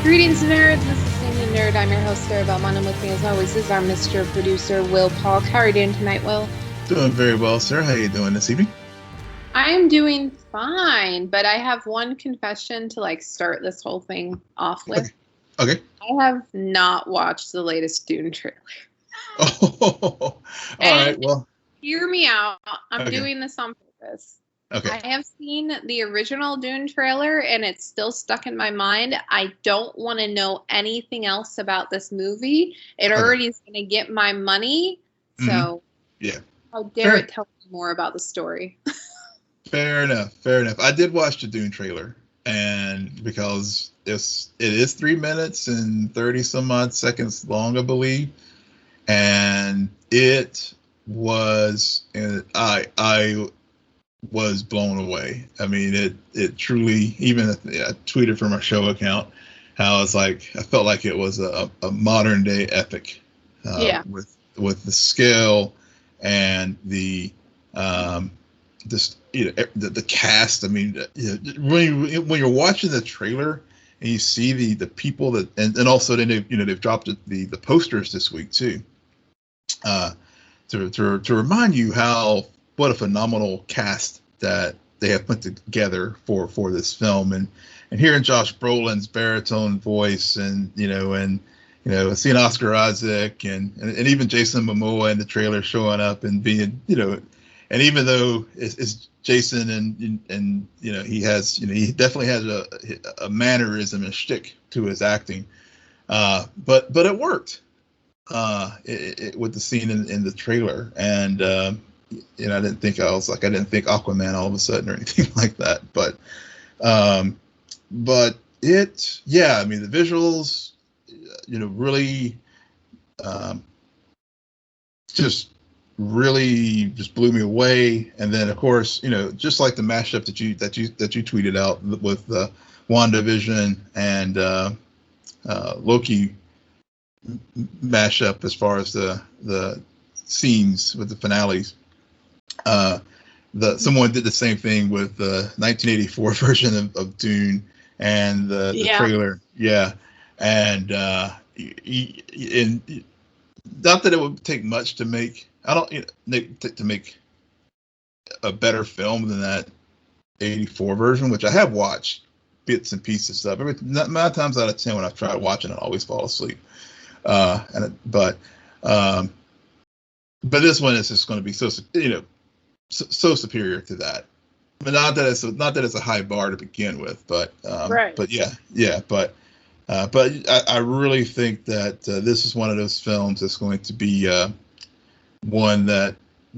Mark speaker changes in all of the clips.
Speaker 1: Greetings, nerds. This is SNN Nerd. I'm your host, Sarah Belmont, and with me, as always, is our Mr. Producer, Will Polk. How are you doing tonight, Will?
Speaker 2: Doing very well, sir. How are you doing this evening?
Speaker 1: I am doing fine, but I have one confession to start this whole thing off with.
Speaker 2: Okay.
Speaker 1: I have not watched the latest Dune trailer.
Speaker 2: All right. Well,
Speaker 1: hear me out. I'm doing this on purpose.
Speaker 2: Okay.
Speaker 1: I have seen the original Dune trailer, and it's still stuck in my mind. I don't want to know anything else about this movie. It already is going to get my money. So, how dare it tell me more about the story?
Speaker 2: Fair enough. I did watch the Dune trailer, and because it is 3 minutes and 30 some odd seconds long, I believe, and it was, and I was blown away. I mean, it truly, even I tweeted from our show account how it's like I felt like it was a modern day epic with the scale and the the cast. I mean, when you're watching the trailer and you see the people that and also they've dropped the posters this week too, to remind you what a phenomenal cast that they have put together for this film, and hearing Josh Brolin's baritone voice, and seeing Oscar Isaac and even Jason Momoa in the trailer showing up and being, and even though it's Jason and he has, he definitely has a mannerism and shtick to his acting, but it worked with the scene in the trailer, and I didn't think Aquaman all of a sudden or anything like that, but I mean, the visuals, really, just blew me away. And then of course, just like the mashup that you tweeted out with WandaVision and Loki mashup, as far as the scenes with the finales. Someone did the same thing with the 1984 version of Dune and the trailer. Yeah. And not that it would take much to make, to make a better film than that 84 version, which I have watched bits and pieces of. 9 times out of 10 when I've tried watching it, I always fall asleep. But this one is just going to be so superior to that. But not that it's a high bar to begin with, but
Speaker 1: right.
Speaker 2: But I really think that this is one of those films that's going to be one that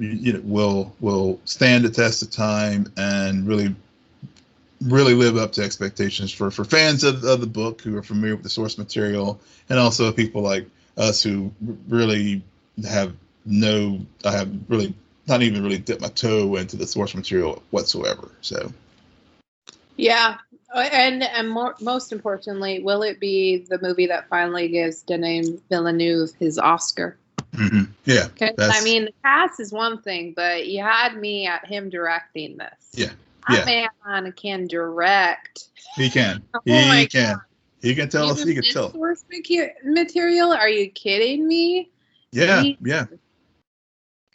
Speaker 2: will stand the test of time and really live up to expectations for fans of the book who are familiar with the source material, and also people like us who really I have really not even really dipped my toe into the source material whatsoever. So
Speaker 1: yeah, and most importantly, will it be the movie that finally gives Denis Villeneuve his Oscar?
Speaker 2: Mm-hmm. Yeah,
Speaker 1: I mean, the cast is one thing, but you had me at him directing this. That man can direct.
Speaker 2: He can. He can. He can tell us. He can tell.
Speaker 1: Source material? Are you kidding me?
Speaker 2: Yeah.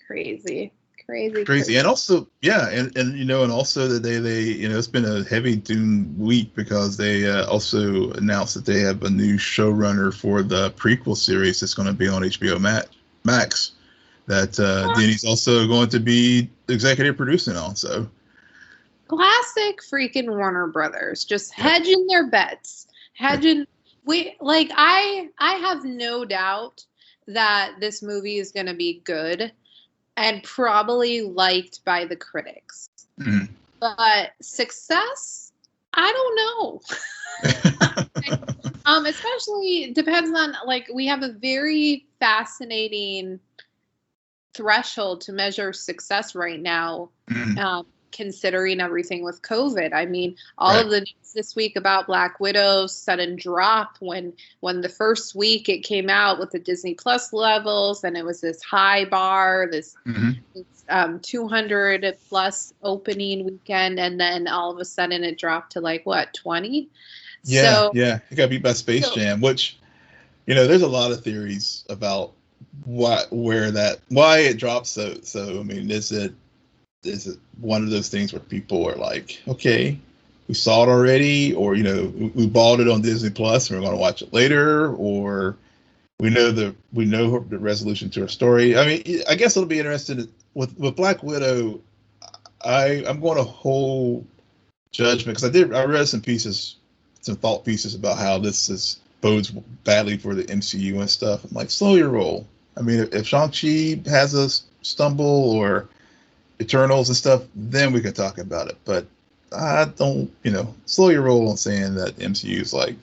Speaker 1: Crazy.
Speaker 2: And also, and also that they it's been a heavy Dune week because they also announced that they have a new showrunner for the prequel series that's going to be on HBOMax that Denis also going to be executive producing on. So
Speaker 1: classic freaking Warner Brothers, just hedging their bets. I have no doubt that this movie is going to be good and probably liked by the critics.
Speaker 2: Mm-hmm.
Speaker 1: But success, I don't know. Especially depends on, we have a very fascinating threshold to measure success right now.
Speaker 2: Mm-hmm.
Speaker 1: Considering everything with COVID. I mean, all of the news this week about Black Widow's sudden drop when the first week it came out with the Disney Plus levels, and it was this high bar, this 200 plus opening weekend, and then all of a sudden it dropped to 20.
Speaker 2: Yeah,
Speaker 1: So,
Speaker 2: yeah. It got beat by Space
Speaker 1: so
Speaker 2: Jam, which, there's a lot of theories about why it dropped so. I mean, is it one of those things where people are like, okay, we saw it already, or we bought it on Disney Plus and we're going to watch it later, or we know the resolution to our story. I mean, I guess it'll be interesting with Black Widow. I'm going to hold judgment because I read some thought pieces about how this bodes badly for the MCU and stuff. I'm like, slow your roll. I mean, if Shang-Chi has a stumble or Eternals and stuff, then we can talk about it. But I don't, slow your roll on saying that MCU is like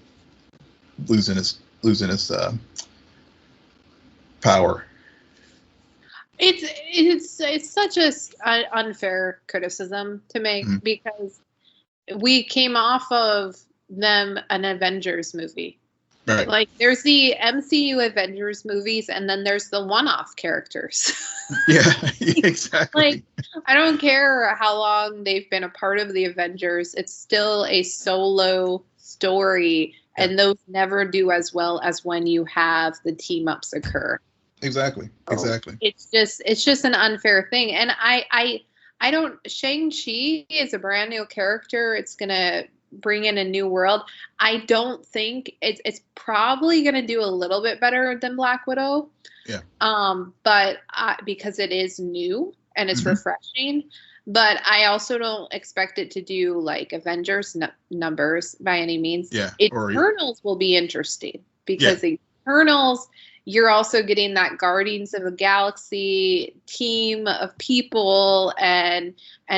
Speaker 2: losing its power.
Speaker 1: it's such a unfair criticism to make because we came off of them an Avengers movie.
Speaker 2: Right.
Speaker 1: Like there's the MCU Avengers movies and then there's the one-off characters.
Speaker 2: Yeah, exactly.
Speaker 1: Like I don't care how long they've been a part of the Avengers, it's still a solo story, and those never do as well as when you have the team ups occur.
Speaker 2: Exactly.
Speaker 1: It's just an unfair thing. And I don't, Shang-Chi is a brand new character. It's gonna bring in a new world. I don't think it's probably gonna do a little bit better than Black Widow.
Speaker 2: Yeah.
Speaker 1: But because it is new and it's refreshing, but I also don't expect it to do like Avengers numbers by any means.
Speaker 2: Yeah.
Speaker 1: Eternals will be interesting because Eternals, you're also getting that Guardians of the Galaxy team of people, and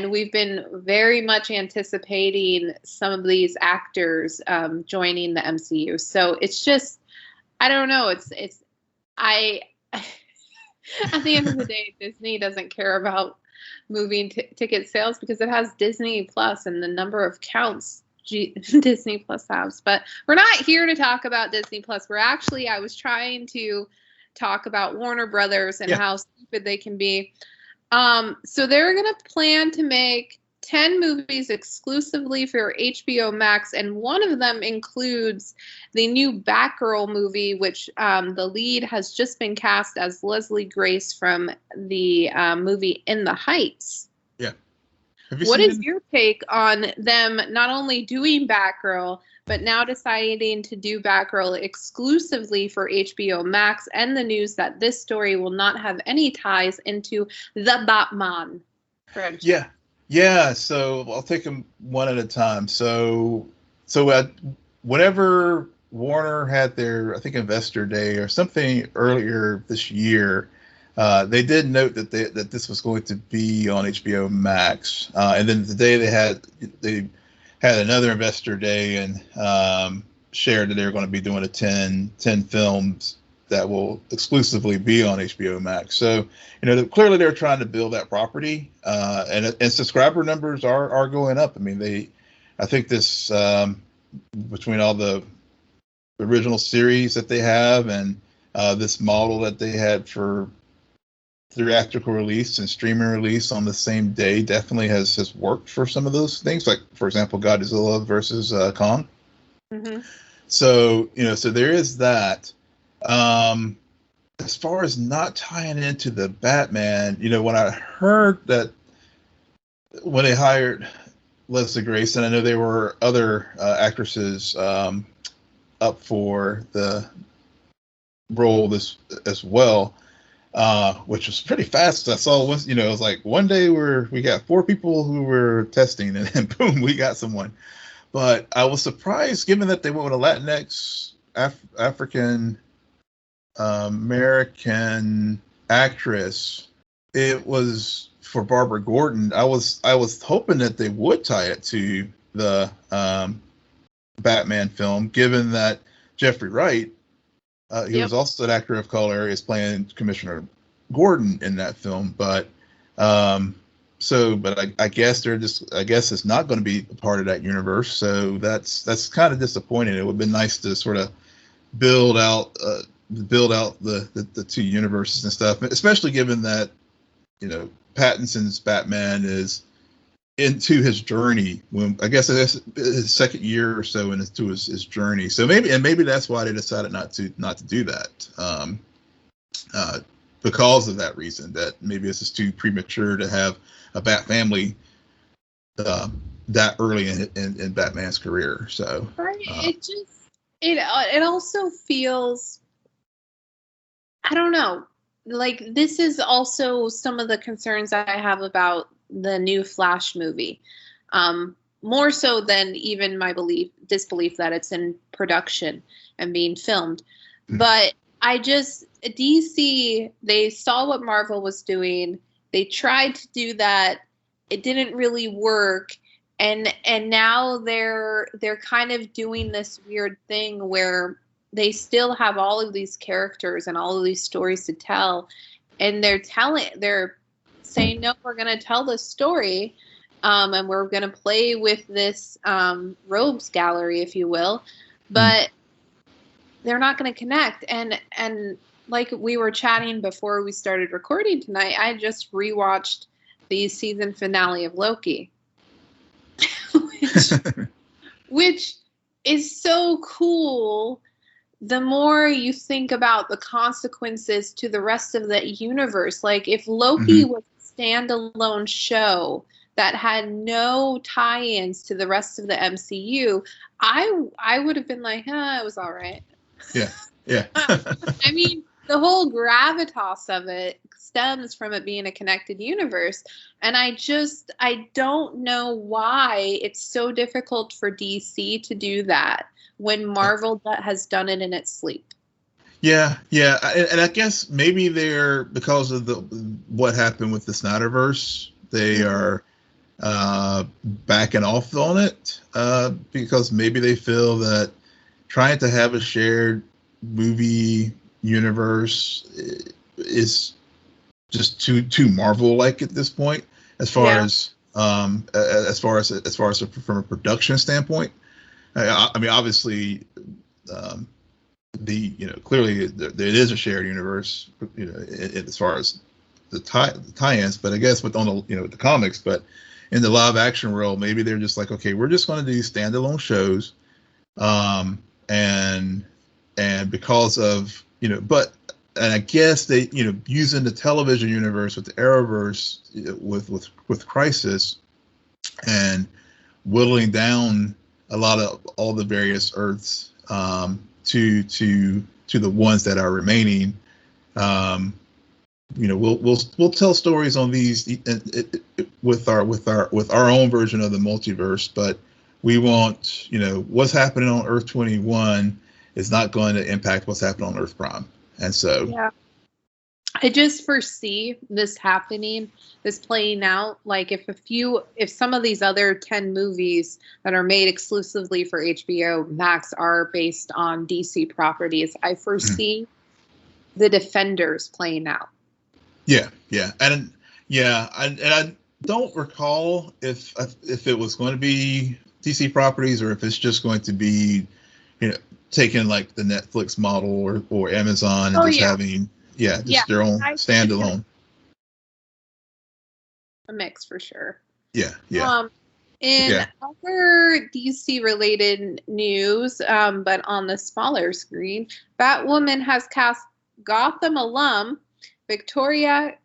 Speaker 1: we've been very much anticipating some of these actors joining the MCU. So it's just, I don't know. At the end of the day, Disney doesn't care about moving ticket sales because it has Disney Plus and the number of counts Disney Plus has. But we're not here to talk about Disney Plus. I was trying to talk about Warner Brothers and how stupid they can be. So they're going to plan to make 10 movies exclusively for HBOMax, and one of them includes the new Batgirl movie, which the lead has just been cast as Leslie Grace from the movie In the Heights.
Speaker 2: Yeah.
Speaker 1: What is your take on them not only doing Batgirl, but now deciding to do Batgirl exclusively for HBO Max, and the news that this story will not have any ties into the Batman franchise?
Speaker 2: Yeah. So I'll take them one at a time. So whenever Warner had their, I think, Investor Day or something earlier this year, they did note that this was going to be on HBO Max, and then the day they had another Investor Day and shared that they were going to be doing 10 films that will exclusively be on HBO Max. So clearly they're trying to build that property, and subscriber numbers are going up. I mean, I think this between all the original series that they have and this model that they had for theatrical release and streaming release on the same day definitely has worked for some of those things. Like, for example, Godzilla versus Kong.
Speaker 1: Mm-hmm.
Speaker 2: So there is that. As far as not tying into the Batman, when I heard that when they hired Leslie Grace, and I know there were other actresses up for the role this as well, which was pretty fast. I saw once, it was like one day we got 4 people who were testing, and then boom, we got someone. But I was surprised, given that they went with a Latinx African American actress. It was for Barbara Gordon. I was hoping that they would tie it to the Batman film, given that Jeffrey Wright, he was also an actor of color, is playing Commissioner Gordon in that film. But I guess I guess it's not going to be a part of that universe. So that's kind of disappointing. It would have been nice to sort of build out the two universes and stuff, especially given that Pattinson's Batman is into his journey when I guess it's his second year or so into his journey. So maybe that's why they decided not to do that. Because of that reason, that maybe this is too premature to have a Bat family that early in Batman's career. So
Speaker 1: right. It also feels, I don't know, like this is also some of the concerns I have about the new Flash movie. More so than even my disbelief that it's in production and being filmed. But DC, they saw what Marvel was doing. They tried to do that. It didn't really work. And now they're kind of doing this weird thing where they still have all of these characters and all of these stories to tell. And they're saying, no, we're going to tell this story. And we're going to play with this rogues gallery, if you will. But they're not going to connect. And like we were chatting before we started recording tonight, I just rewatched the season finale of Loki, which is so cool. The more you think about the consequences to the rest of the universe, like if Loki was a standalone show that had no tie-ins to the rest of the MCU, I would have been like, it was all right.
Speaker 2: Yeah.
Speaker 1: I mean, the whole gravitas of it stems from it being a connected universe. And I don't know why it's so difficult for DC to do that when Marvel has done it in its sleep.
Speaker 2: Yeah. And I guess maybe because of what happened with the Snyderverse, they are backing off on it because maybe they feel that trying to have a shared movie universe is just too Marvel-like at this point, as far as from a production standpoint. I mean, obviously, clearly it is a shared universe, as far as the tie-ins. But I guess with the comics, but in the live action world, maybe they're just like, okay, we're just going to do standalone shows, and because of and I guess they using the television universe with the Arrowverse with Crisis and whittling down a lot of all the various Earths to the ones that are remaining. We'll tell stories on these with our own version of the multiverse, but we want what's happening on Earth 21 is not going to impact what's happening on Earth Prime. And so
Speaker 1: I just foresee this happening, this playing out. Like if some of these other 10 movies that are made exclusively for HBO Max are based on DC properties, I foresee the Defenders playing out.
Speaker 2: Yeah. And I don't recall if it was going to be DC properties or if it's just going to be, taking like the Netflix model or Amazon and having their own standalone.
Speaker 1: A mix for sure.
Speaker 2: Yeah.
Speaker 1: In other DC related news, but on the smaller screen, Batwoman has cast Gotham alum Victoria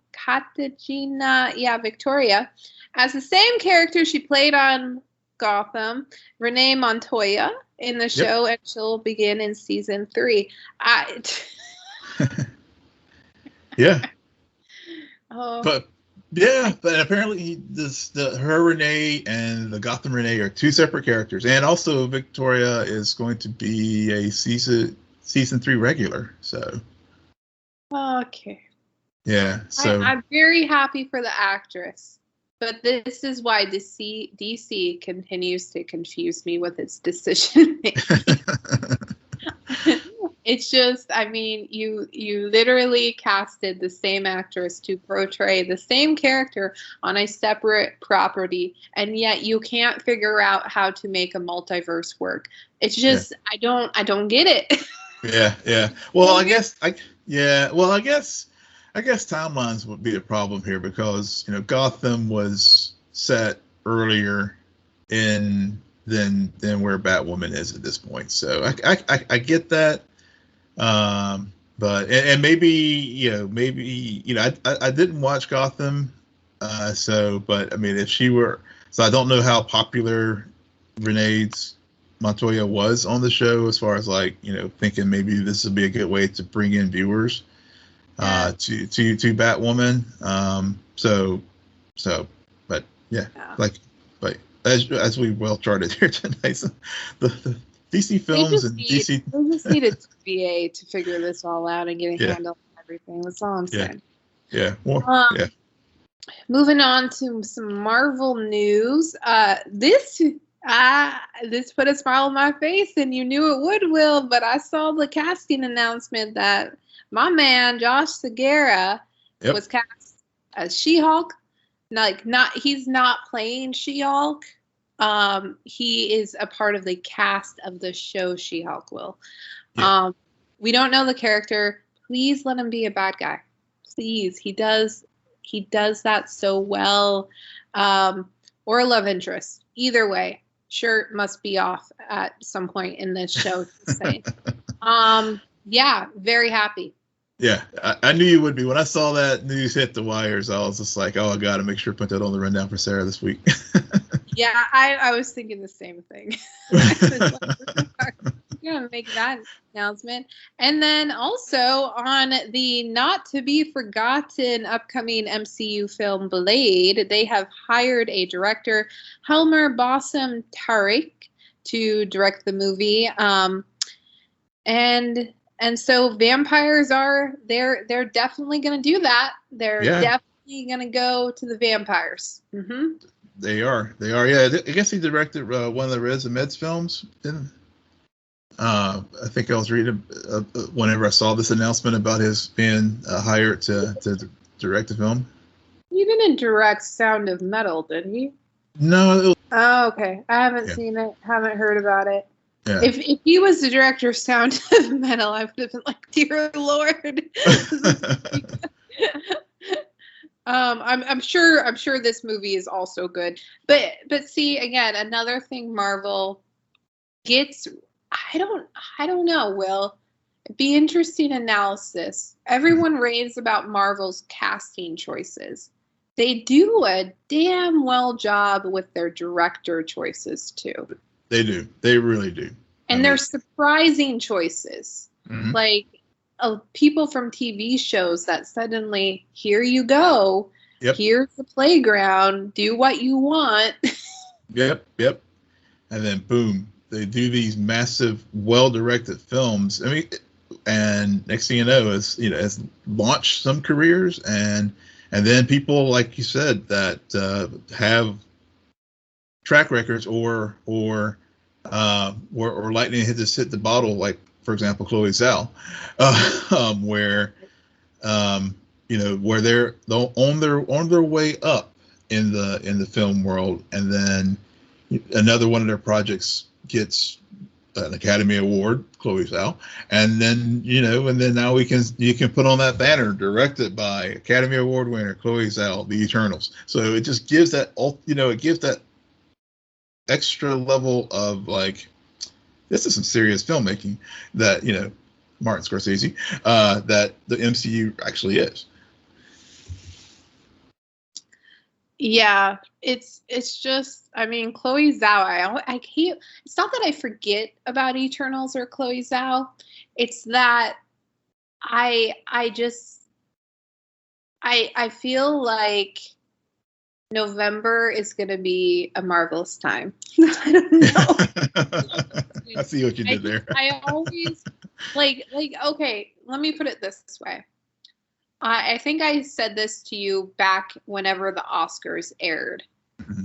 Speaker 1: Victoria, as the same character she played on Gotham, Renee Montoya, in the show, and she'll begin in season 3. But
Speaker 2: apparently her Renee and the Gotham Renee are two separate characters, and also Victoria is going to be a season 3 regular. So
Speaker 1: okay.
Speaker 2: Yeah, so
Speaker 1: I'm very happy for the actress, but this is why DC continues to confuse me with its decision making. It's just, I mean, you literally casted the same actress to portray the same character on a separate property, and yet you can't figure out how to make a multiverse work. It's just, I don't get it.
Speaker 2: Yeah. Well, I guess timelines would be a problem here because Gotham was set earlier in than where Batwoman is at this point. So I get that. But and maybe I didn't watch Gotham, but I mean if she were, so I don't know how popular Renee Montoya was on the show as far as like thinking maybe this would be a good way to bring in viewers to Batwoman. But yeah, like as we well charted here tonight, so the DC films and DC.
Speaker 1: They just need a TVA to figure this all out and get a handle on everything. That's all I'm saying.
Speaker 2: Yeah.
Speaker 1: Moving on to some Marvel news. This put a smile on my face, and you knew it would, Will. But I saw the casting announcement that my man Josh Segerra was cast as She-Hulk. He's not playing She-Hulk. He is a part of the cast of the show She-Hulk, Will. Yeah. We don't know the character. Please let him be a bad guy. Please. He does that so well. Or a love interest. Either way, shirt must be off at some point in this show to say. Yeah, very happy.
Speaker 2: Yeah, I knew you would be. When I saw that news hit the wires, I was just like, oh, I got to make sure to put that on the rundown for Sarah this week.
Speaker 1: Yeah, I was thinking the same thing. Gonna make that announcement. And then also on the not to be forgotten upcoming MCU film Blade, they have hired a director, Helmer Bossam Tariq, to direct the movie. And so vampires they're definitely going to do that. They're definitely going to go to the vampires. Mm-hmm. They
Speaker 2: are. Yeah, I guess he directed one of the Rez and Meds films. Didn't? I think I was reading whenever I saw this announcement about his being hired to direct a film.
Speaker 1: He didn't direct Sound of Metal, did he?
Speaker 2: No.
Speaker 1: Oh, okay. I haven't seen it. Haven't heard about it.
Speaker 2: Yeah.
Speaker 1: If he was the director of Sound of Metal, I would have been like, dear Lord. I'm sure this movie is also good. But see, again, another thing Marvel gets, I don't know, Will. It'd be interesting analysis. Everyone raves about Marvel's casting choices. They do a damn well job with their director choices too.
Speaker 2: They do. They really do.
Speaker 1: And they're surprising choices. Mm-hmm. Like people from TV shows that suddenly, here you go. Yep. Here's the playground. Do what you want.
Speaker 2: Yep. And then boom, they do these massive, well-directed films. I mean, and next thing you know, it's launched some careers, and then people, like you said, that have track records or lightning hit the bottle, like for example Chloe Zhao, where they're on their way up in the film world, and then another one of their projects gets an Academy Award, Chloe Zhao, and then now you can put on that banner, directed by Academy Award winner Chloe Zhao, The Eternals. So it just gives that extra level of like, this is some serious filmmaking that Martin Scorsese, that the MCU actually is.
Speaker 1: Yeah, it's just, I mean, Chloe Zhao, I can't, it's not that I forget about Eternals or Chloe Zhao, it's that I feel like November is going to be a marvelous time. I don't know.
Speaker 2: I see what you did there.
Speaker 1: I always okay, let me put it this way. I think I said this to you back whenever the Oscars aired. Mm-hmm.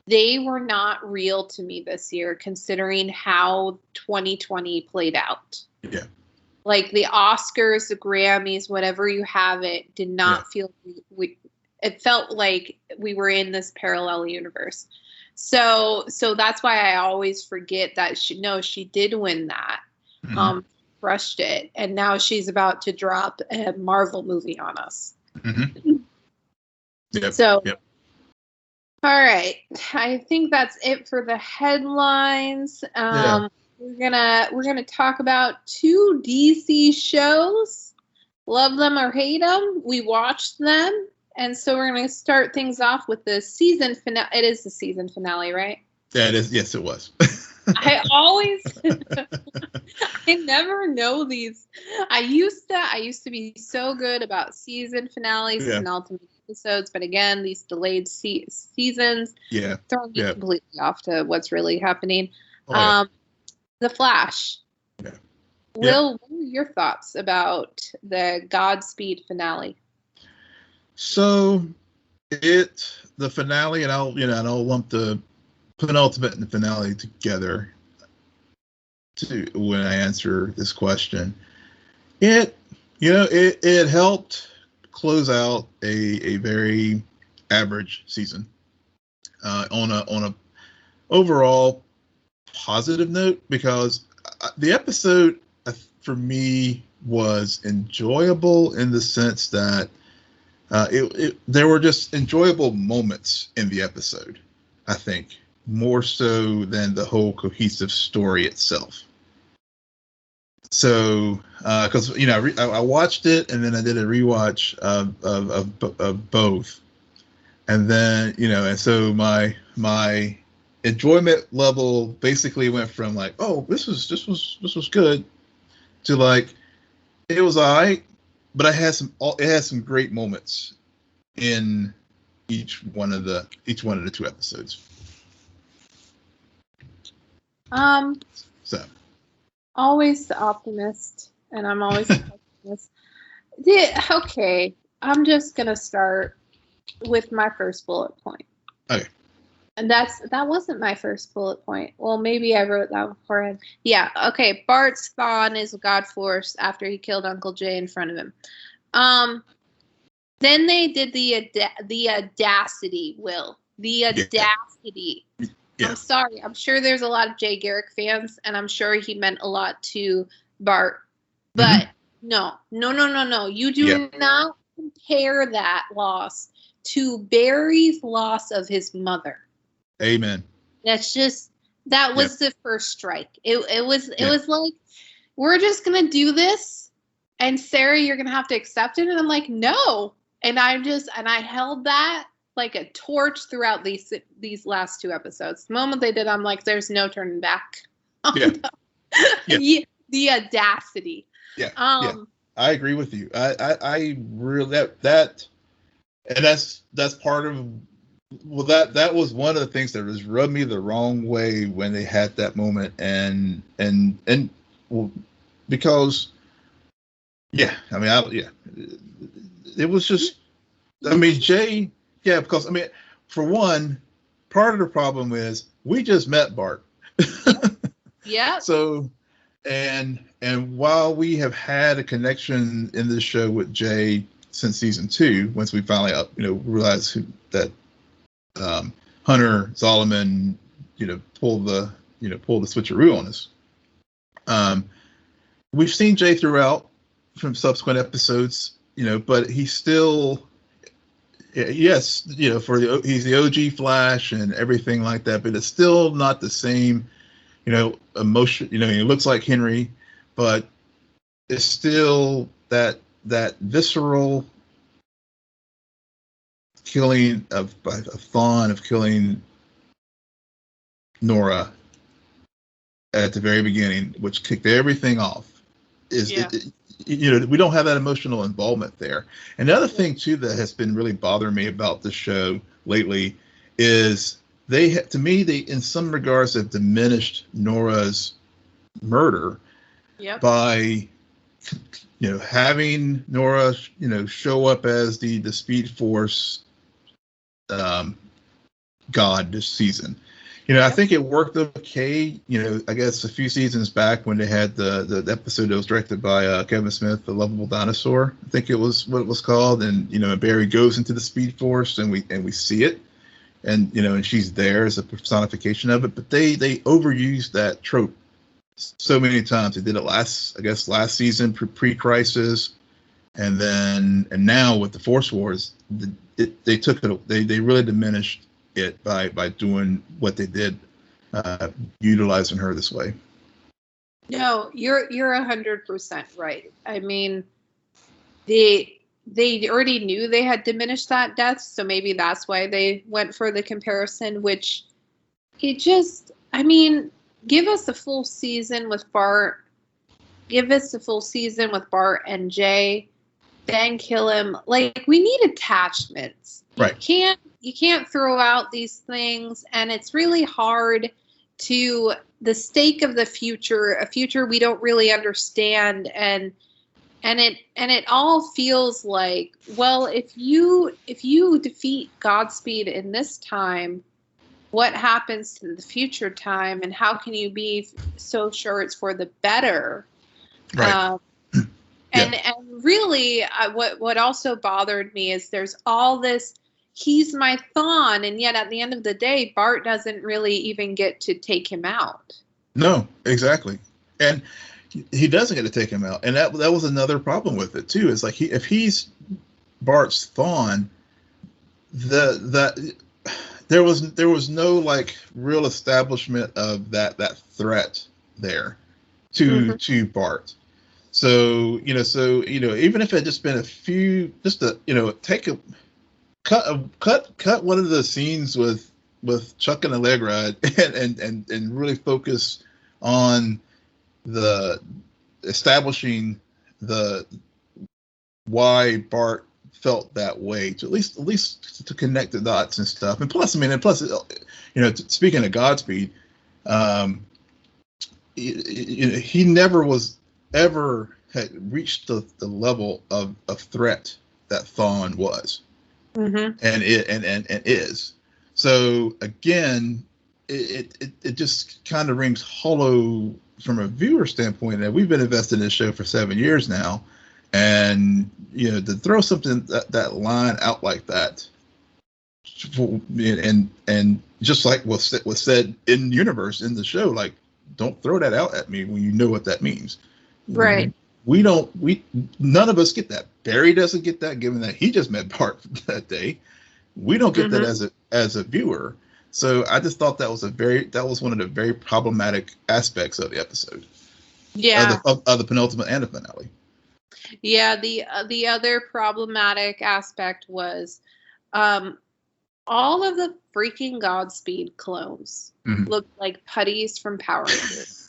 Speaker 1: They were not real to me this year, considering how 2020 played out.
Speaker 2: Yeah.
Speaker 1: Like the Oscars, the Grammys, whatever you have it, did not feel it felt like we were in this parallel universe. So that's why I always forget that she did win that. Mm-hmm. Crushed it, and now she's about to drop a Marvel movie on us.
Speaker 2: Mm-hmm.
Speaker 1: All right. I think that's it for the headlines.
Speaker 2: Yeah.
Speaker 1: We're gonna talk about 2 DC shows. Love them or hate them. We watched them, and so we're gonna start things off with the season finale. It is the season finale, right?
Speaker 2: Yeah, it is. Yes, it was.
Speaker 1: I always, I never know these. I used to be so good about season finales and ultimate episodes, but again, these delayed seasons throw me completely off to what's really happening. The Flash.
Speaker 2: Yeah.
Speaker 1: Will, what are your thoughts about the Godspeed finale?
Speaker 2: So, the finale, and I'll lump the penultimate and the finale together when I answer this question. It helped close out a very average season on a overall positive note, because the episode for me was enjoyable in the sense that there were just enjoyable moments in the episode, I think, more so than the whole cohesive story itself. So, because I watched it and then I did a rewatch of both, and then and so my enjoyment level basically went from like, oh, this was good, to like, it was all right, but it had some great moments in each one of the 2 episodes. So
Speaker 1: always the optimist, and I'm always the pessimist. Okay, I'm just gonna start with my first bullet point.
Speaker 2: Okay.
Speaker 1: And that wasn't my first bullet point. Well, maybe I wrote that beforehand. Yeah, okay. Bart's Thawne is God Force after he killed Uncle Jay in front of him. Then they did the audacity, Will. The audacity. Yeah. I'm sorry. I'm sure there's a lot of Jay Garrick fans, and I'm sure he meant a lot to Bart. But no. You do not compare that loss to Barry's loss of his mother.
Speaker 2: Amen.
Speaker 1: That was the first strike. It was like, we're just gonna do this, and Sarah, you're gonna have to accept it. And I'm like, no. And I held that like a torch throughout these last 2 episodes. The moment they did, I'm like, there's no turning back. The audacity.
Speaker 2: Yeah. I agree with you. I really that and that's part of. Well, that was one of the things that was rubbed me the wrong way when they had that moment, and well, because it was just, Jay, because for one, part of the problem is we just met Bart.
Speaker 1: Yeah.
Speaker 2: So, and while we have had a connection in this show with Jay since season 2, once we finally realized that Hunter Zolomon, pulled the switcheroo on us. We've seen Jay throughout from subsequent episodes, but he's still, he's the OG Flash and everything like that, but it's still not the same, emotion. He looks like Henry, but it's still that visceral killing of Thawne, of killing Nora at the very beginning, which kicked everything off. We don't have that emotional involvement there. And the other thing too that has been really bothering me about the show lately is they in some regards have diminished Nora's murder by having Nora show up as the Speed Force God this season. I think it worked okay. I guess a few seasons back when they had the episode that was directed by Kevin Smith, The Lovable Dinosaur, I think it was what it was called. And Barry goes into the Speed Force, and we see it, and and she's there as a personification of it. But they overused that trope so many times. They did it last season, pre-Crisis, and now with the Force Wars, they took it. They really diminished it by doing what they did, utilizing her this way.
Speaker 1: No, you're 100% right. I mean, they already knew they had diminished that death, so maybe that's why they went for the comparison. Which it just, I mean, give us a full season with Bart. Give us a full season with Bart and Jay, then kill him. Like, we need attachments.
Speaker 2: Right.
Speaker 1: You can't throw out these things, and it's really hard to the stake of the future, a future we don't really understand, and it all feels like, well, if you defeat Godspeed in this time, what happens to the future time, and how can you be so sure it's for the better?
Speaker 2: Right.
Speaker 1: And really, what also bothered me is there's all this, he's my Thawne, and yet at the end of the day, Bart doesn't really even get to take him out.
Speaker 2: No, exactly. And he doesn't get to take him out. And that was another problem with it too. Is like if he's Bart's Thawne, there was no like real establishment of that threat there to Bart. So even if it had just been a few, just a cut one of the scenes with Chuck and Allegra and really focus on the establishing the why Bart felt that way, to at least to connect the dots and stuff. And plus, speaking of Godspeed, he never was ever had reached the level of threat that Thawne was, and is. So again, it just kind of rings hollow from a viewer standpoint that we've been invested in this show for 7 years now, and to throw something that line out like that, and just like was said in universe in the show, like, don't throw that out at me when you know what that means.
Speaker 1: Right.
Speaker 2: None of us get that. Barry doesn't get that, given that he just met Bart that day. We don't get that as a viewer. So I just thought that was one of the very problematic aspects of the episode.
Speaker 1: Yeah.
Speaker 2: Of the penultimate and the finale.
Speaker 1: Yeah. The other problematic aspect was, all of the freaking Godspeed clones looked like putties from Power Rangers.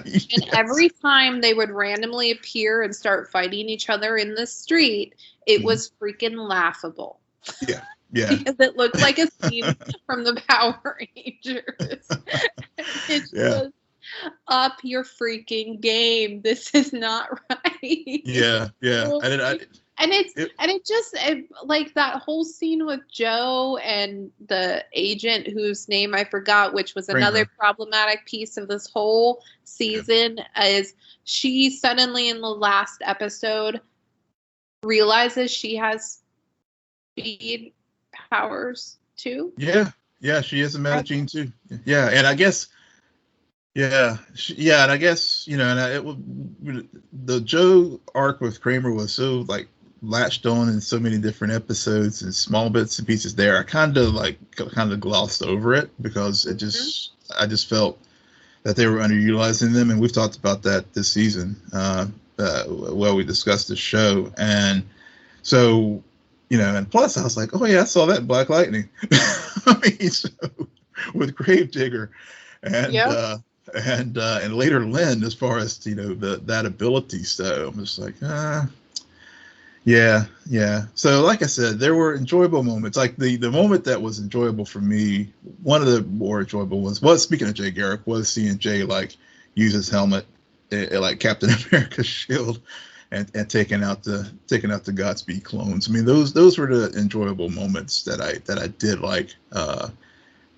Speaker 1: Yes. And every time they would randomly appear and start fighting each other in the street, it was freaking laughable.
Speaker 2: Yeah. Yeah.
Speaker 1: Because it looked like a scene from the Power Rangers. It's just, up your freaking game. This is not right.
Speaker 2: Yeah. Yeah.
Speaker 1: Like that whole scene with Joe and the agent whose name I forgot, which was another problematic piece of this whole season, is she suddenly in the last episode realizes she has speed powers too.
Speaker 2: Yeah. She is a Medicine too. Yeah. And I guess, and I guess, the Joe arc with Kramer was so like latched on in so many different episodes and small bits and pieces there. I kind of glossed over it because it just, I just felt that they were underutilizing them. And we've talked about that this season. We discussed the show. And so, and plus I was like, oh yeah, I saw that in Black Lightning. I mean, so with Gravedigger and later Lynn, as far as that ability. So I'm just like, yeah. So like I said, there were enjoyable moments. Like the moment that was enjoyable for me, one of the more enjoyable ones was, speaking of Jay Garrick, was seeing Jay like use his helmet like Captain America's shield and taking out the Godspeed clones. I mean, those were the enjoyable moments that I did like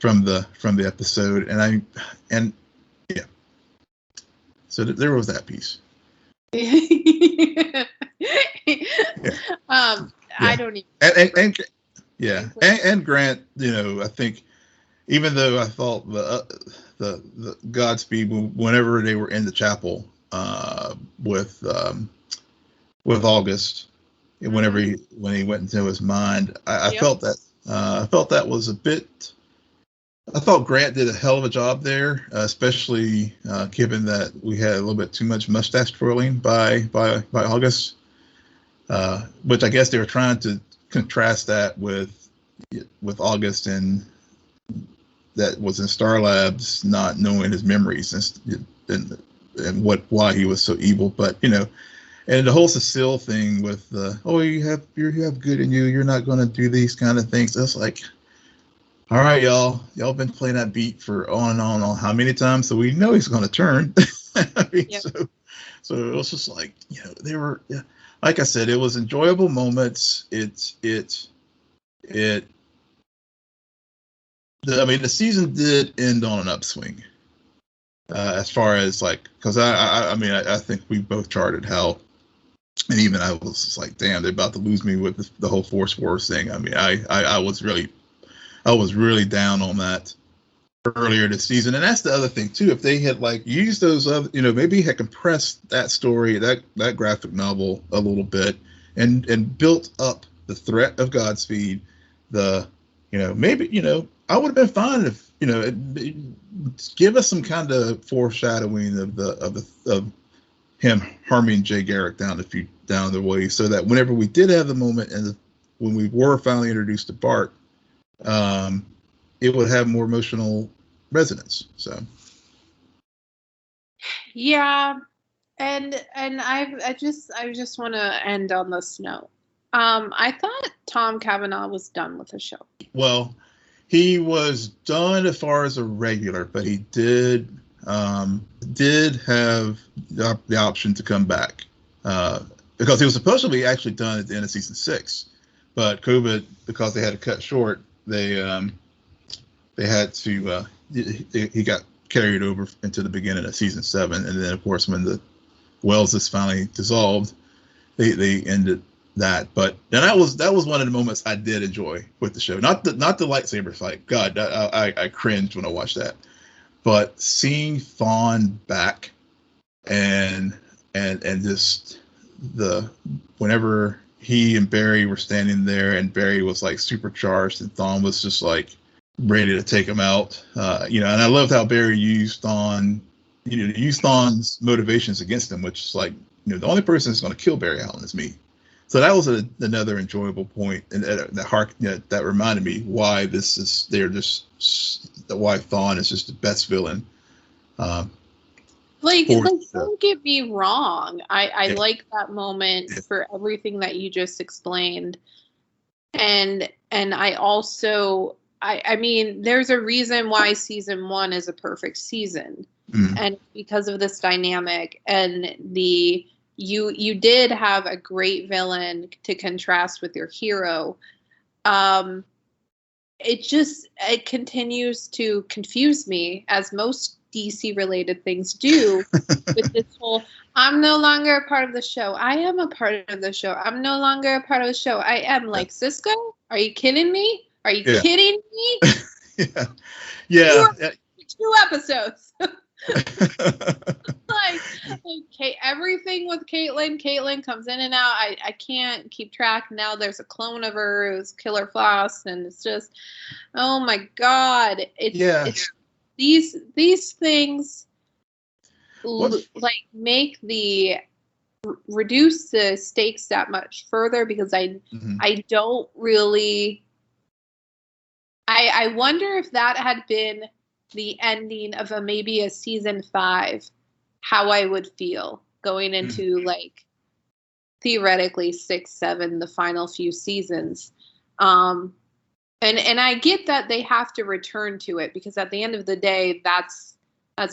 Speaker 2: from the episode, and yeah. So there was that piece.
Speaker 1: Yeah. I don't even.
Speaker 2: And Grant, I think, even though I thought the Godspeed, whenever they were in the chapel with August, when he went into his mind, I felt that was a bit I thought Grant did a hell of a job there, especially given that we had a little bit too much mustache twirling by August, which I guess they were trying to contrast that with August and that was in Star Labs, not knowing his memories and why he was so evil. But and the whole Cecile thing with you have good in you, you're not going to do these kind of things. That's like, all right, y'all been playing that beat for on and on how many times? So we know he's going to turn. I mean, yep. So it was just like, they were, like I said, it was enjoyable moments. The season did end on an upswing, as far as like, because I think we both charted how, and even I was just like, damn, they're about to lose me with the whole Force Wars thing. I mean, I was really down on that earlier this season, and that's the other thing too. If they had like used those other, maybe had compressed that story, that graphic novel a little bit, and built up the threat of Godspeed, maybe I would have been fine if give us some kind of foreshadowing of him harming Jay Garrick down the way, so that whenever we did have the moment and when we were finally introduced to Bart, it would have more emotional resonance. So
Speaker 1: yeah, and I just want to end on this note. I thought Tom Cavanaugh was done with the show. Well,
Speaker 2: he was done as far as a regular, but he did have the option to come back, because he was supposed to be actually done at the end of season 6, but COVID, because they had to cut short, they had to he got carried over into the beginning of season 7, and then of course when the Wells is finally dissolved, they ended that. But then that was one of the moments I did enjoy with the show. Not the lightsaber fight. God, I cringed when I watched that. But seeing Thawne back and just whenever he and Barry were standing there and Barry was like supercharged and Thawne was just like ready to take him out. And I loved how Barry used Thawne's motivations against him, which is like, the only person that's going to kill Barry Allen is me. So that was another enjoyable point, and that reminded me why why Thawne is just the best villain.
Speaker 1: Don't get me wrong. I like that moment for everything that you just explained, and I also I mean, there's a reason why season 1 is a perfect season, and because of this dynamic and you did have a great villain to contrast with your hero. It continues to confuse me, as most DC related things do, with this whole, I'm no longer a part of the show. I am a part of the show. I'm no longer a part of the show. I am like, Cisco? Are you kidding me? Are you kidding me?
Speaker 2: Yeah.
Speaker 1: 2 episodes. like everything with Caitlin comes in and out. I can't keep track. Now there's a clone of her who's Killer Frost, and it's just, oh my god, it's these things make reduce the stakes that much further, because I don't really, I wonder if that had been the ending of maybe a season 5, how I would feel going into theoretically 6, 7, the final few seasons. And I get that they have to return to it, because at the end of the day, that's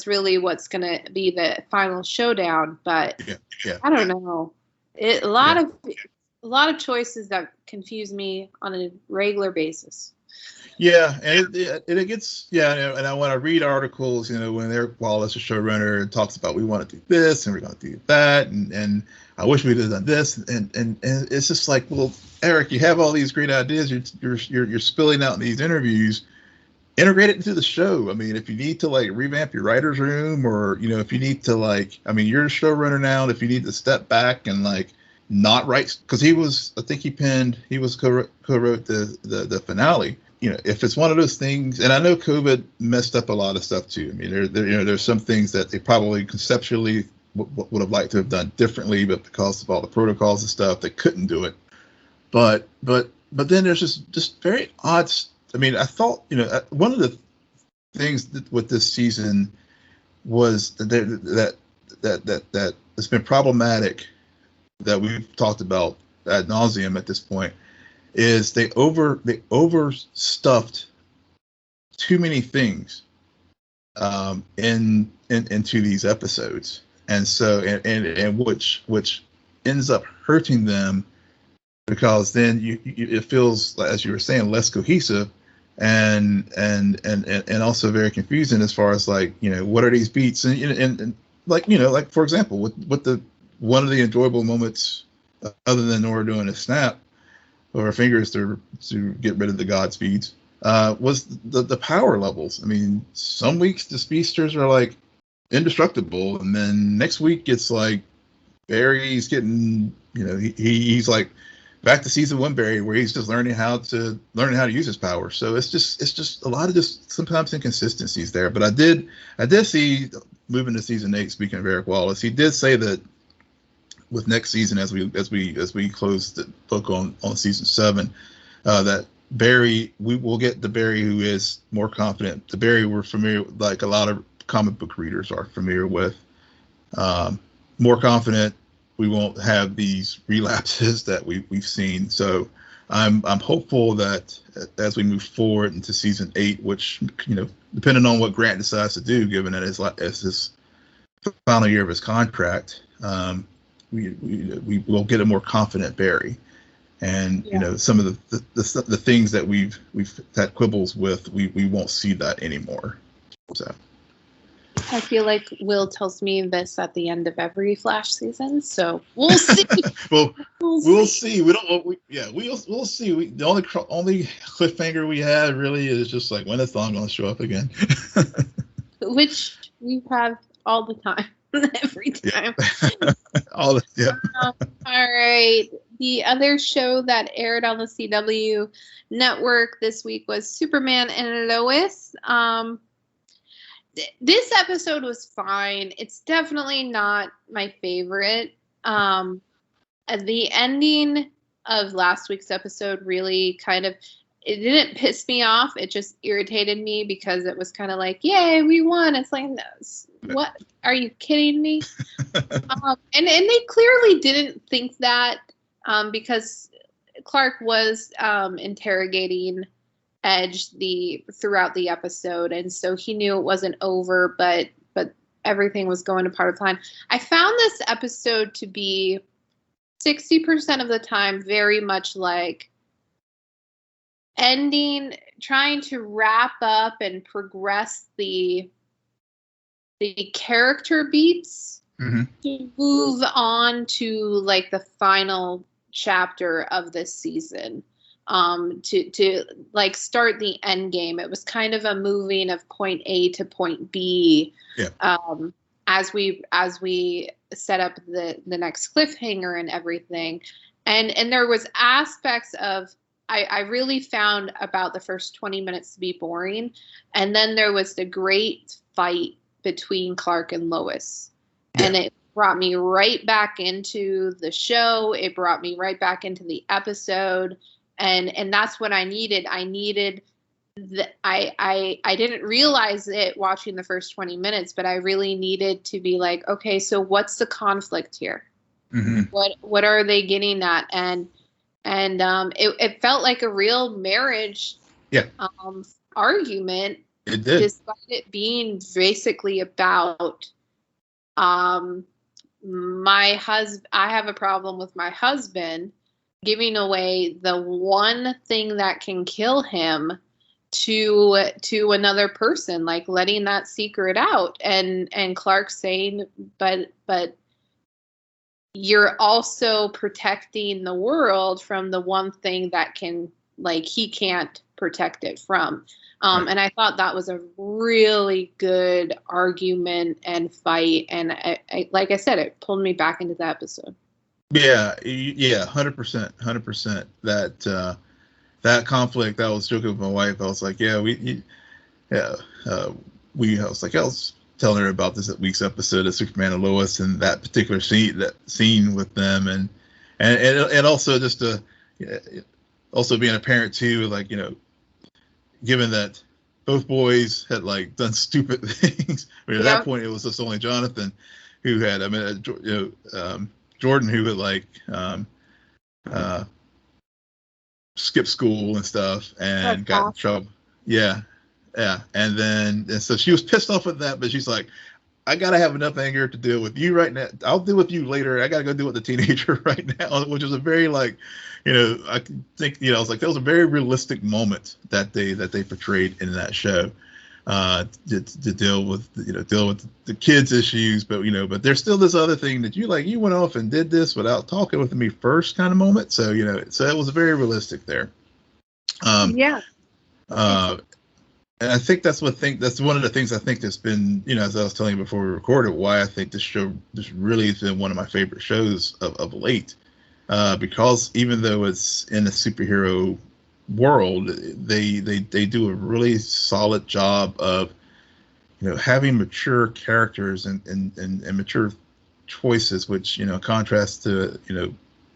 Speaker 1: really what's going to be the final showdown. But I don't know. A lot of choices that confuse me on a regular basis.
Speaker 2: Yeah, and it gets, and when I read articles, when Eric Wallace, the showrunner, talks about, we want to do this and we're going to do that, and I wish we'd have done this, and it's just like, well, Eric, you have all these great ideas, you're spilling out in these interviews, integrate it into the show. I mean, if you need to revamp your writer's room, or if you need to you're a showrunner now, and if you need to step back and not write, because he was co-wrote the finale. if it's one of those things, and I know COVID messed up a lot of stuff too. I mean, there's some things that they probably conceptually would have liked to have done differently, but because of all the protocols and stuff, they couldn't do it. But then there's just very odd. I mean, I thought, one of the things with this season was that it's been problematic, that we've talked about ad nauseum at this point, is they overstuffed too many things into these episodes, and so and which ends up hurting them, because then it feels, as you were saying, less cohesive, and also very confusing as far as like, what are these beats, and like for example, with the one of the enjoyable moments, other than Nora doing a snap of her fingers to get rid of the Godspeeds, was the power levels. I mean, some weeks the speedsters are like indestructible, and then next week it's like Barry's getting, he's like back to season 1 Barry, where he's just learning how to use his power. So it's just a lot of just sometimes inconsistencies there. But I did see, moving to season 8, speaking of Eric Wallace, he did say that with next season, as we close the book on season 7, that Barry, we will get the Barry who is more confident, the Barry we're familiar with, like a lot of comic book readers are familiar with, more confident. We won't have these relapses that we've seen. So I'm hopeful that as we move forward into season 8, which, depending on what Grant decides to do, given that it's his final year of his contract, we will get a more confident Barry, and some of the things that we've had quibbles with, we won't see that anymore. So
Speaker 1: I feel like Will tells me this at the end of every Flash season, so we'll see.
Speaker 2: we'll see. We'll see. The only cliffhanger we had really is just like, when is Thawne going to show up again?
Speaker 1: Which we have all the time. Every time.
Speaker 2: All
Speaker 1: right. The other show that aired on the CW network this week was Superman and Lois. This episode was fine. It's definitely not my favorite. The ending of last week's episode really it didn't piss me off. It just irritated me, because it was kind of like, yay, we won. It's like, what? Are you kidding me? And they clearly didn't think that, because Clark was interrogating Edge throughout the episode, and so he knew it wasn't over, but everything was going to part of the plan. I found this episode to be 60% of the time very much like trying to wrap up and progress the character beats, to move on to like the final chapter of this season, to like start the end game. It was kind of a moving of point A to point B, as we set up the next cliffhanger and everything, and there was aspects of, I really found about the first 20 minutes to be boring. And then there was the great fight between Clark and Lois. Yeah. And it brought me right back into the show. It brought me right back into the episode. And that's what I needed. I didn't realize it watching the first 20 minutes, but I really needed to be like, okay, so what's the conflict here? What are they getting at? And it felt like a real marriage argument.
Speaker 2: It did.
Speaker 1: Despite it being basically about my husband. I have a problem with my husband giving away the one thing that can kill him to another person, like letting that secret out. And Clark saying, but you're also protecting the world from the one thing that can, like, he can't protect it from. Right. And I thought that was a really good argument and fight. And I, like I said, it pulled me back into the episode.
Speaker 2: Yeah, 100%. That that conflict, I was joking with my wife. I was like, I was telling her about this week's episode of Superman and Lois and that particular scene with them, and also just also being a parent too, like, given that both boys had like done stupid things. I mean, at that point, it was just only Jonathan who had. I mean, Jordan who had like skipped school and stuff and got in trouble. Yeah. And so she was pissed off at that, but she's like, I gotta have enough anger to deal with you right now. I'll deal with you later. I gotta go deal with the teenager right now, which was a very like, I think, I was like, that was a very realistic moment that they portrayed in that show, to deal with the kids' issues, but there's still this other thing that you went off and did this without talking with me first kind of moment. So so it was very realistic there. And I think that's one of the things I think that's been, as I was telling you before we recorded, why I think this really has been one of my favorite shows of late. Because even though it's in a superhero world, they do a really solid job of, having mature characters and mature choices, which, contrast to,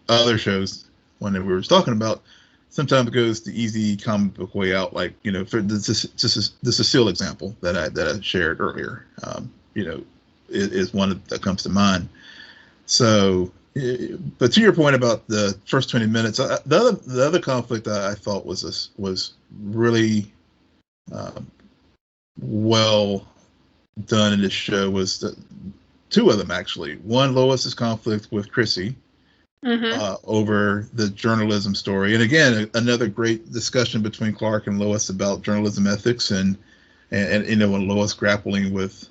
Speaker 2: other shows when we were talking about, sometimes it goes the easy comic book way out, like, for the Cecile example that I shared earlier, is one that comes to mind. So, but to your point about the first 20 minutes, the other conflict I thought was really well done in this show was two of them, actually. One, Lois's conflict with Chrissy. Over the journalism story, and again, another great discussion between Clark and Lois about journalism ethics, and when Lois grappling with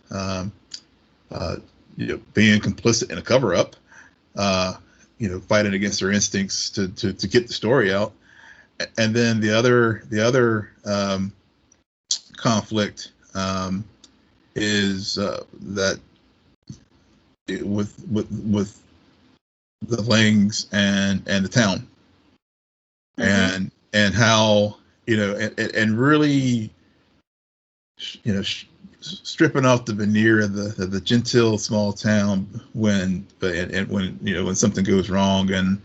Speaker 2: being complicit in a cover-up, fighting against her instincts to get the story out, and then the other conflict is that with the Langs and the town, and how and really stripping off the veneer of the genteel small town when something goes wrong and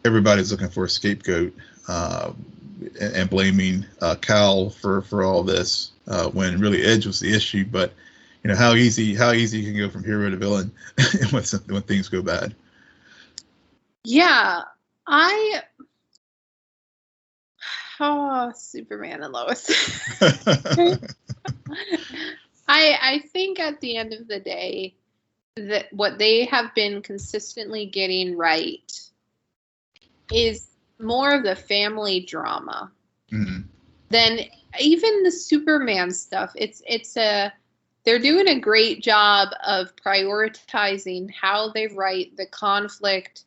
Speaker 2: everybody's looking for a scapegoat, and blaming Cal for all this, when really Edge was the issue. But how easy you can go from hero to villain when things go bad.
Speaker 1: Yeah, Superman and Lois. I think at the end of the day, that what they have been consistently getting right is more of the family drama than even the Superman stuff. They're doing a great job of prioritizing how they write the conflict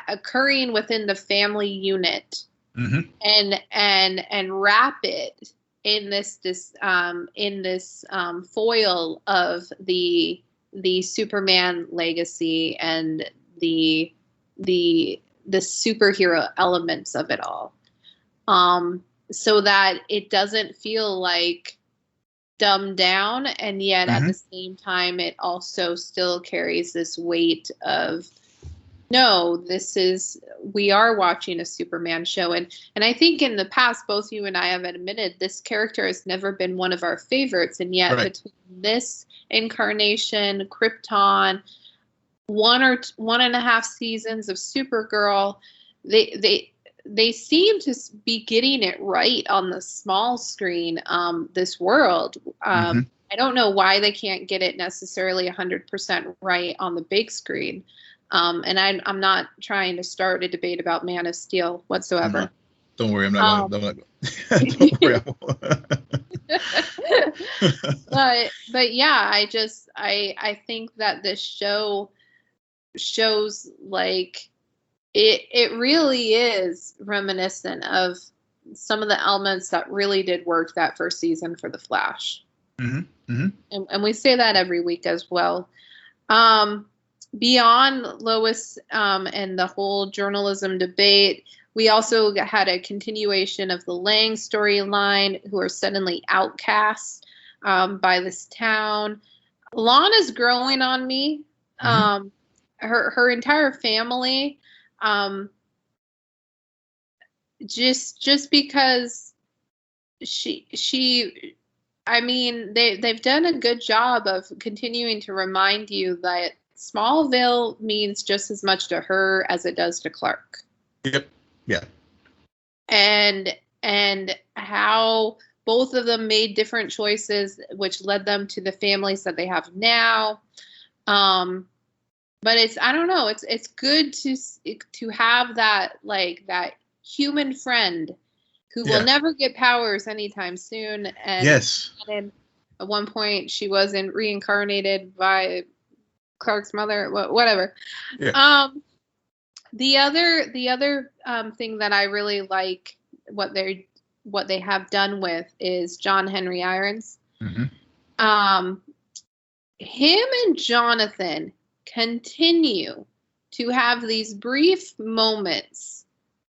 Speaker 1: occurring within the family unit, and wrap it in this foil of the Superman legacy and the superhero elements of it all, so that it doesn't feel like dumbed down, and yet at the same time it also still carries this weight of, no, we are watching a Superman show. And I think in the past, both you and I have admitted this character has never been one of our favorites. And yet between this incarnation, Krypton, 1.5 seasons of Supergirl, they seem to be getting it right on the small screen, this world. I don't know why they can't get it necessarily 100% right on the big screen. And I'm not trying to start a debate about Man of Steel whatsoever.
Speaker 2: Don't worry, I'm not. Don't worry.
Speaker 1: But yeah, I think that this show shows like it really is reminiscent of some of the elements that really did work that first season for The Flash. And we say that every week as well. Beyond Lois and the whole journalism debate, We also had a continuation of the Lang storyline, who are suddenly outcasts by this town. Lana's growing on me. Her entire family, just because I mean, they've done a good job of continuing to remind you that Smallville means just as much to her as it does to Clark.
Speaker 2: Yep. Yeah.
Speaker 1: And how both of them made different choices, which led them to the families that they have now. But I don't know, it's good to have that, like, that human friend who will never get powers anytime soon. And
Speaker 2: yes.
Speaker 1: And at one point, she wasn't reincarnated by Clark's mother. Whatever.
Speaker 2: Yeah.
Speaker 1: The other thing that I really like what they have done with is John Henry Irons. Him and Jonathan continue to have these brief moments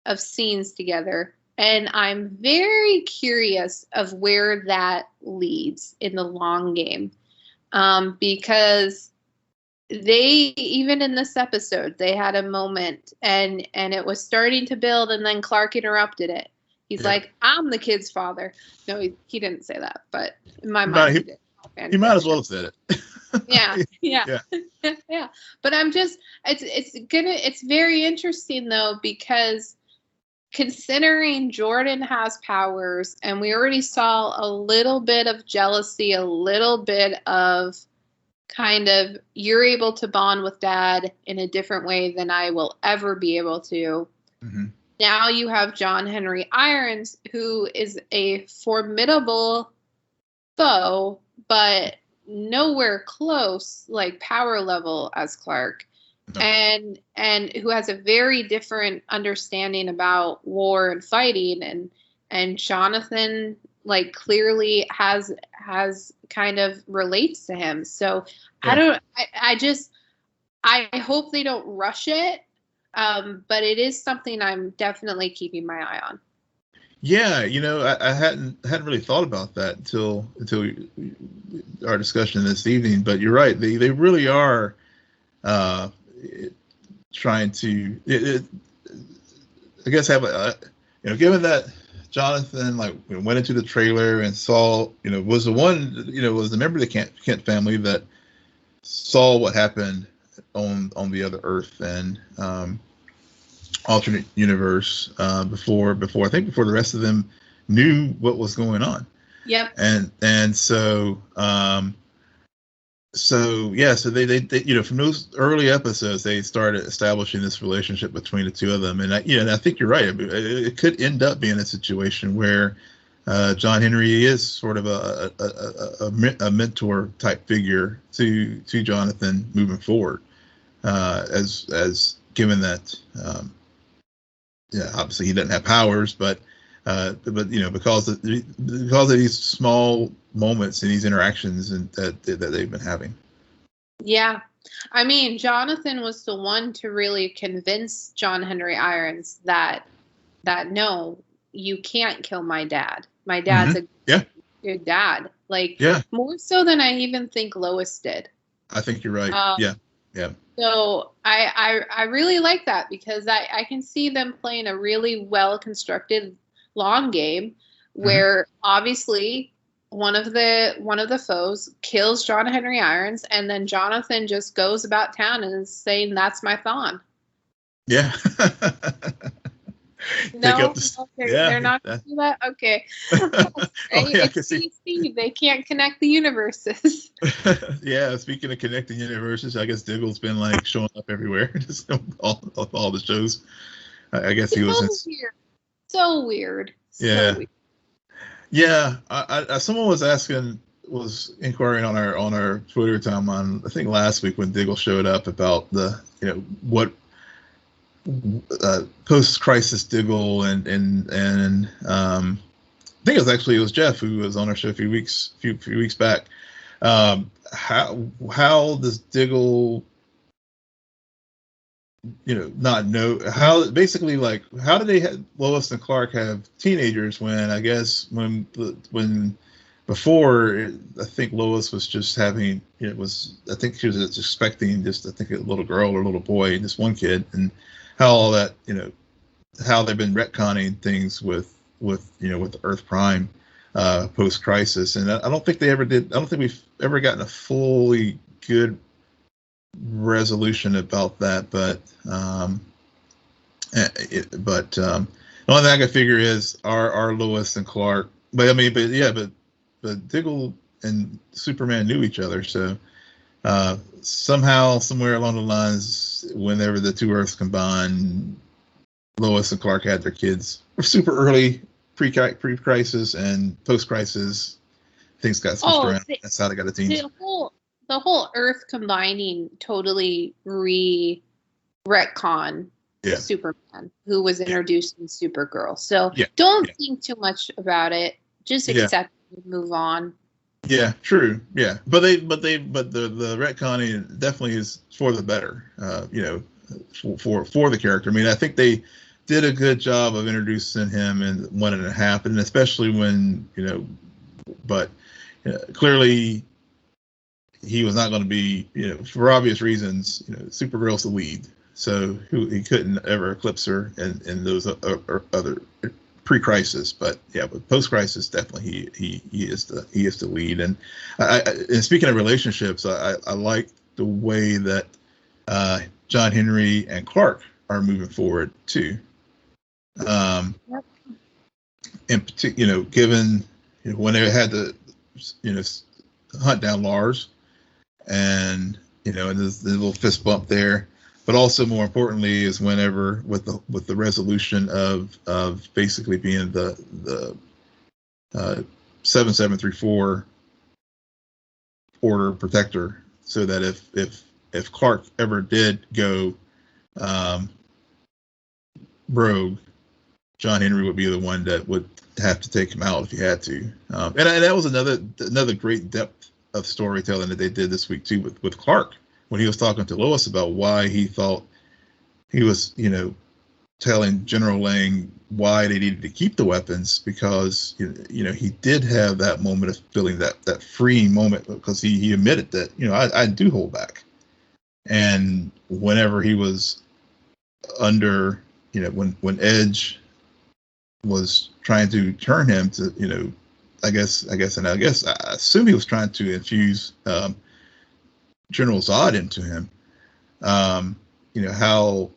Speaker 1: of scenes together, and I'm very curious of where that leads in the long game, because they, even in this episode, they had a moment, and it was starting to build, and then Clark interrupted it. He's like, "I'm the kid's father." No, he didn't say that, but in my mind, he did.
Speaker 2: He might as well have said it.
Speaker 1: Yeah. But it's very interesting though, because considering Jordan has powers, and we already saw a little bit of jealousy, a little bit of kind of, you're able to bond with Dad in a different way than I will ever be able to. Now you have John Henry Irons, who is a formidable foe, but nowhere close, like, power level as Clark. No. And who has a very different understanding about war and fighting, and Jonathan, like, clearly has kind of relates to him. So I hope they don't rush it, but it is something I'm definitely keeping my eye on.
Speaker 2: Yeah, I hadn't really thought about that until our discussion this evening. But you're right; they really are trying to, I guess, have given that Jonathan went into the trailer and saw, was the one, was the member of the Kent family that saw what happened on the other Earth and alternate universe before the rest of them knew what was going on.
Speaker 1: Yep.
Speaker 2: And so they from those early episodes, they started establishing this relationship between the two of them. And I think you're right. It could end up being a situation where John Henry is sort of a mentor type figure to Jonathan moving forward, as given that obviously he doesn't have powers, but because of these small moments and these interactions that they've been having. Yeah.
Speaker 1: I mean, Jonathan was the one to really convince John Henry Irons that no, you can't kill my dad. My dad's a good dad. More so than I even think Lois did.
Speaker 2: I think you're right. Yeah.
Speaker 1: So I really like that, because I can see them playing a really well constructed long game where obviously one of the foes kills John Henry Irons, and then Jonathan just goes about town and is saying, "That's my Thawne."
Speaker 2: Yeah.
Speaker 1: No, they're not going to do that? Okay. Steve, they can't connect the universes.
Speaker 2: Yeah, speaking of connecting universes, I guess Diggle's been showing up everywhere. Just all the shows. I guess he was
Speaker 1: weird. So weird.
Speaker 2: Yeah. So weird. Yeah. Someone was inquiring on our Twitter timeline, I think last week, when Diggle showed up, about the what post-crisis Diggle and I think it was Jeff who was on our show a few weeks back. How does Diggle not know how, basically, like, how did they have Lois and Clark have teenagers when, I guess, when before, I think Lois was just having, I think she was just expecting just, I think, a little girl or a little boy, just one kid, and how all that, how they've been retconning things with Earth Prime post Crisis, and I don't think they ever did. I don't think we've ever gotten a fully good resolution about that, but the only thing I can figure is are Lois and Clark, but Diggle and Superman knew each other, so somehow, somewhere along the lines, whenever the two Earths combined, Lois and Clark had their kids super early, pre-crisis and post-crisis. Things got switched around. That's how they got a team.
Speaker 1: The whole Earth combining totally retcon Superman, who was introduced in Supergirl. So don't think too much about it. Just accept it and move on.
Speaker 2: Yeah, true. Yeah, but the retconning definitely is for the better. For the character. I mean, I think they did a good job of introducing him and when it happened, especially when but clearly he was not going to be, for obvious reasons, Supergirl's the lead, so he couldn't ever eclipse her in those other pre-crisis. But post-crisis, definitely he is the lead. And and speaking of relationships, I like the way that John Henry and Clark are moving forward too. In particular, given when they had to hunt down Lars, and and there's the little fist bump there, but also more importantly is whenever with the resolution of basically being the 7734 order protector, so that if Clark ever did go rogue, John Henry would be the one that would have to take him out if he had to. And that was another great depth of storytelling that they did this week too with Clark, when he was talking to Lois about why he thought he was, telling General Lang why they needed to keep the weapons, because he did have that moment of feeling that freeing moment, because he admitted that I do hold back. And whenever he was under, when Edge was trying to turn him to, I assume he was trying to infuse General Zod into him. How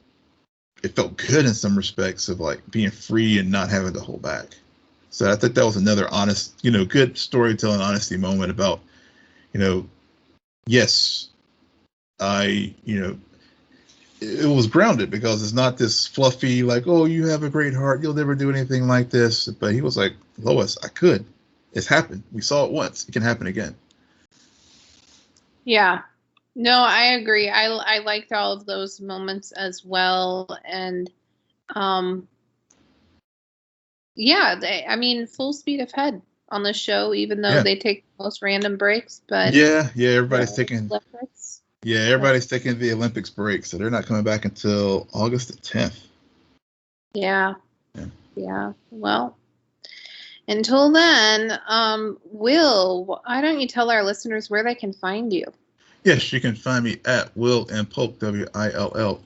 Speaker 2: it felt good in some respects of like being free and not having to hold back. So I think that was another honest, good storytelling, honesty moment about, yes, it was grounded, because it's not this fluffy, like, oh, you have a great heart, you'll never do anything like this. But he was like, Lois, I could. It's happened. We saw it once. It can happen again.
Speaker 1: Yeah. No, I agree. I liked all of those moments as well. And full speed ahead on the show, even though they take the most random breaks. But
Speaker 2: everybody's taking the Olympics break, so they're not coming back until August the 10th. Yeah.
Speaker 1: Well, until then, Will, why don't you tell our listeners where they can find you?
Speaker 2: Yes, you can find me at Will and Polk, WILLMPOLK.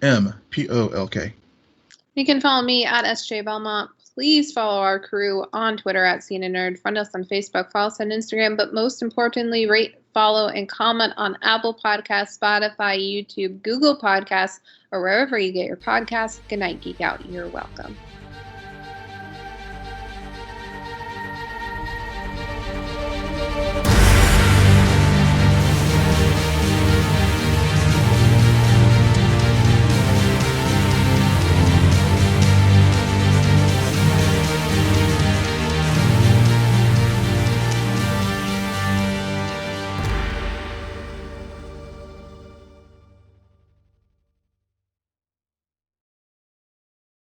Speaker 1: You can follow me at SJ Belmont. Please follow our crew on Twitter at CNN Nerd. Friend us on Facebook, follow us on Instagram, but most importantly, rate, follow, and comment on Apple Podcasts, Spotify, YouTube, Google Podcasts, or wherever you get your podcasts. Good night, Geek Out. You're welcome.